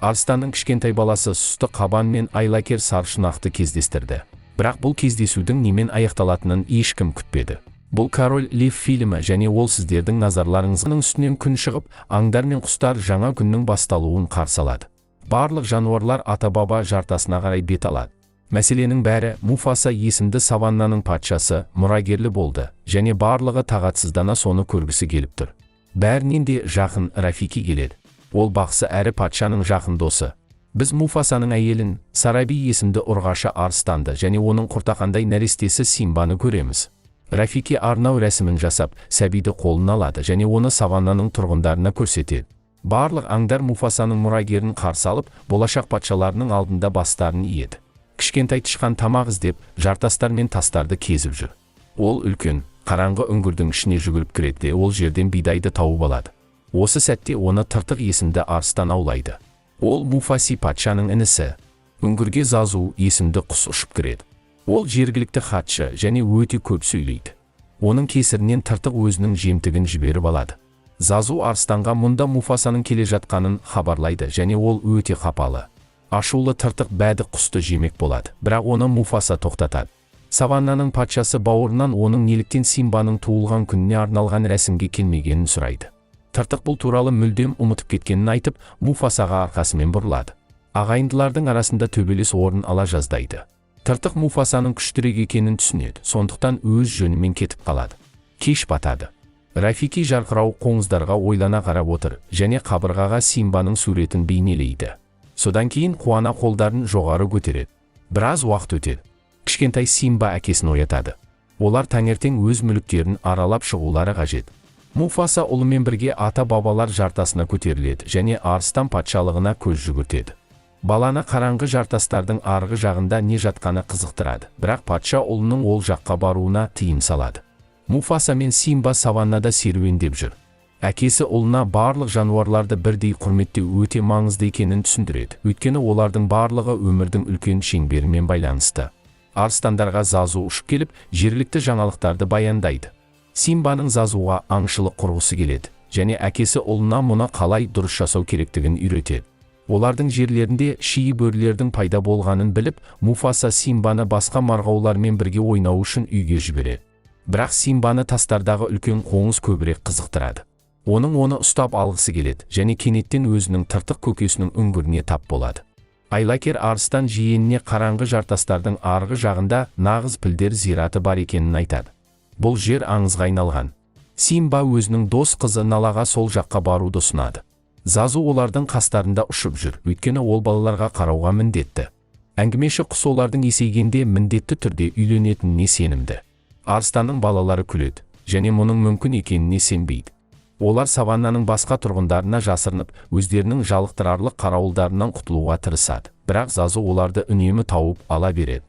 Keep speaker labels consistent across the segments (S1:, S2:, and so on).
S1: Арыстанның кішкентай баласы сұсты қабан мен айлакер саршұнақты кездестірді. Бірақ бұл кездесудің немен аяқталатынын ешкім күтпеді. Бұл Король Лев фильмі және ол сіздердің назарларыңыздың үстінен күн шығып, аңдар мен құстар жаңа күннің басталуын қарсы алады. Барлық жануарлар ата-баба жартасына қарай бет алады. Мәселенің бәрі Муфаса есімді саваннаның патшасы мұрагерлі болды және барлығы тағатсыздана соны көргісі келіп тұр. Бәрінен де жақын Рафики келеді. Ол бақсы әрі патшаның жақын досы. Біз Муфасаның әйелін, Сараби есімді ұрғашы арыстанды және оның құртақандай нәрестесі Симбаны көреміз. Рафики арнау рәсімін жасап, сәбиді қолына алады және оны саваннаның тұрғындарына көрсетеді. Барлық аңдар Муфасаның мұрагерін қарсы алып, болашақ патшаларының алдында бастарын иеді. Кішкентай тышқан тамақ іздеп, жартастар мен тастарды кезіп жүр. Ол үлкен, қараңғы үңгірдің ішіне жүгіріп кіреді де ол жерден бидайды тауып алады. Осы сәтте оны Тыртық есімді арыстан аулайды. Ол Муфаси патшаның інісі. Үңгірге Зазу есімді құс ұшып кіреді. Ол жергілікті хатшы және өте көп сөйлейді. Оның кесірінен Тыртық өзінің жемтігін жіберіп алады. Зазу арыстанға мұнда Муфасаның келе жатқанын хабарлайды және ол өте қапалы. Ашулы Тыртық бәді құсты жемек болады, бірақ оны Муфаса тоқтатады. Саваннаның патшасы бауырынан оның неліктен Симбаның туылған күніне арналған рәсімге келмегенін сұрайды. Тыртық бұл туралы мүлдем ұмытып кеткенін айтып, Муфасаға арқасымен бұрылады. Ағайындылардың арасында төбелес орын ала жаздайды. Тыртық Муфасаның күштірек екенін түсінеді, сондықтан өз жөнімен кетіп қалады. Кеш батады. Рафики жарқырау қоңыздарға ойлана қарап отыр және қабырғаға Симбаның суретін бейнелейді. Содан кейін қуана қолдарын жоғары көтереді. Біраз уақыт өтеді. Кішкентай Симба әкесін оятады. Олар таңертең өз мүліктерін аралап шығулары қажет. Муфаса ұлымен бірге ата-бабалар жартасына көтеріледі және арыстан патшалығына көз жүгіртеді. Баланы қараңғы жартастардың арғы жағында не жатқаны қызықтырады, бірақ патша ұлының ол жаққа баруына тыйым салады. Муфаса мен Симба саваннада серуендеп жүр. Әкесі ұлына барлық жануарларды бірдей құрметтеу өте маңызды екенін түсіндіреді, өйткені олардың барлығы өмірдің үлкен шеңберімен байланысты. Арыстандарға Зазу ұшып келіп, жергілікті жаңалықтарды баяндайды. Симбаның Зазуға аңшылық құрғысы келеді және әкесі ұлына мұны қалай дұрыс жасау керектігін үйретеді. Олардың жерлерінде шии бөрілердің пайда болғанын біліп, Муфаса Симбаны басқа марғаулармен бірге ойнау үшін үйге жібереді. Бірақ Симбаны тастардағы үлкен қоңыз көбірек қызықтырады. Оны ұстап алғысы келеді және кенеттен өзінің Тыртық көкесінің үңгіріне тап болады. Айлакер арыстан жиеніне қараңғы жартастардың арғы жағында нағыз пілдер зираты бар екенін айтады. Бұл жер аңызға айналған. Симба өзінің дос қызы Налаға сол жаққа баруды ұсынады. Зазу олардың қастарында ұшып жүр, өйткені ол балаларға қарауға міндетті. Әңгімеші құс олардың есейгенде міндетті түрде үйленетініне сенімді. Арыстанның балалары күледі және мұның мүмкін екеніне сенбейді. Олар саваннаның басқа тұрғындарына жасырынып, өздерінің жалықтырарлық қарауылдарынан құтылуға тырысады, бірақ Зазу оларды үнемі тауып ала береді.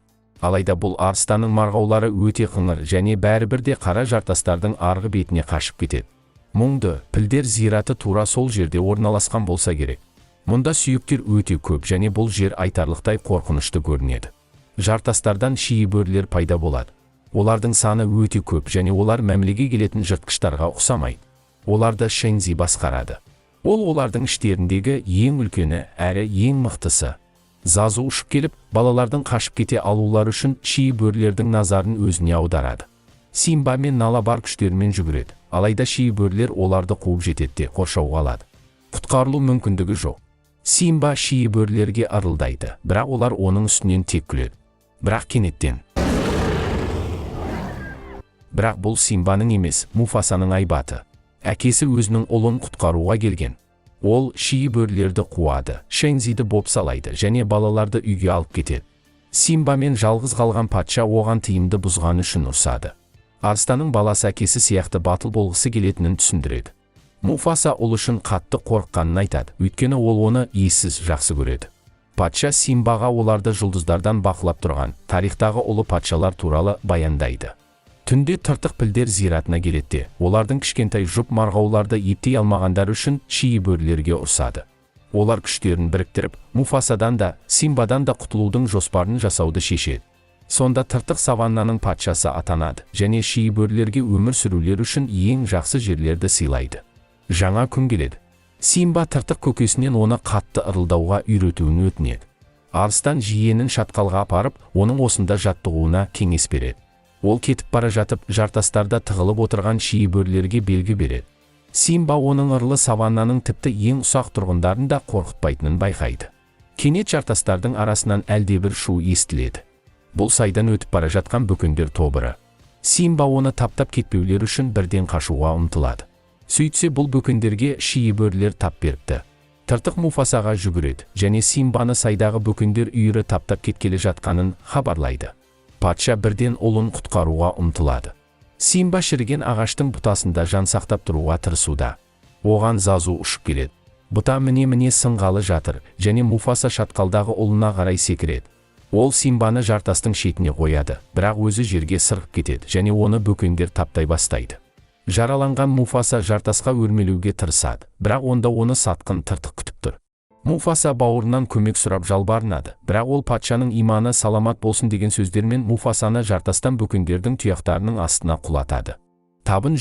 S1: Алайда бұл арыстанның марғаулары өте қыңыр және бәрібірде қара жартастардың арғы бетіне қашып кетеді. Мұңды, пілдер зираты тура сол жерде орналасқан болса керек. Мұнда сүйектер өте көп және бұл жер айтарлықтай қорқынышты көрінеді. Жартастардан шии бөрілер пайда болады. Олардың саны өте көп және олар мәмілеге келетін жыртқыштарға ұқсамайды. Оларды Шэнзи басқарады. Ол олардың іштеріндегі ең үлкені әрі ең мықтысы. Зазу ұшып келіп, балалардың қашып кете алулары үшін шии бөрілердің назарын өзіне аударады. Симба мен Нала бар күштерімен жүгіреді, алайда шии бөрілер оларды қуып жетеді де қоршауға алады. Құтқарылу мүмкіндігі жоқ. Симба шии бөрілерге ырылдайды, бірақ олар оның үстінен тек күледі. Бірақ кенеттен. Бірақ бұл Симбаның емес, Муфасаның айбаты. Әкесі өзінің ұлын құтқаруға келген. Ол шии бөрілерді қуады, Шэнзиді бопсалайды және балаларды үйге алып кетеді. Симба мен жалғыз қалған патша оған тыйымды бұзғаны үшін ұрсады. Арыстанның баласы әкесі сияқты батыл болғысы келетінін түсіндіреді. Муфаса ұлы үшін қатты қорыққанын айтады, өйткені ол оны ессіз жақсы көреді. Патша Симбаға оларды жұлдыздардан бақылап тұрған тарихтағы ұлы патшалар туралы баяндайды. Түнде Тыртық пілдер зиратына келеді, олардың кішкентай жұп марғауларды ептей алмағандар үшін шии бөрілерге ұрсады. Олар күштерін біріктіріп, Муфасадан да, Симбадан да құтылудың жоспарын жасауды шешеді. Сонда Тыртық саваннаның патшасы атанады және шии бөрілерге өмір сүрулер үшін ең жақсы жерлерді сыйлайды. Жаңа күн келеді. Симба тыртық көкесінен оны қатты ырылдауға үйретуін өтінеді. Арыстан жиенін шатқалға апарып, оның осында жаттығуына кеңес береді. Ол кетіп бара жатып, жартастарда тығылып отырған шие бөрілерге белгі береді. Симба оның ырлы саваннаның тіпті ең ұсақ тұрғындарын да қорқытпайтынын байқайды. Кенет жартастардың арасынан әлдебір шу естіледі. Бұл сайдан өтіп бара жатқан бөкендер тобыры. Симба оны таптап кетпеулер үшін бірден қашуға ұмтылады. Сөйтсе бұл бөкендерге шие бөрілер тап беріпті. Тыртық Муфасаға жүгіреді және Симбаны сайдағы бөкендер үйірі таптап кеткелі жатқанын хабарлайды. Патша бірден ұлын құтқаруға ұмтылады. Симба шіріген ағаштың бұтасында жан сақтап тұруға тырысуда. Оған Зазу ұшып келеді. Бұта міне сынғалы жатыр және Муфаса шатқалдағы ұлына қарай секіреді. Ол Симбаны жартастың шетіне қояды, бірақ өзі жерге сырғып кетеді және оны бөкендер таптай бастайды. Жараланған Муфаса жартасқа өрмелеуге тырысады, бірақ онда оны сатқын тыртық күтіп тұр. Муфаса бауырынан көмек сұрап жалбарынады, бірақ ол патшаның иманы саламат болсын деген сөздермен Муфасаны жартастан бөкендердің тұяқтарының астына құлатады. Табын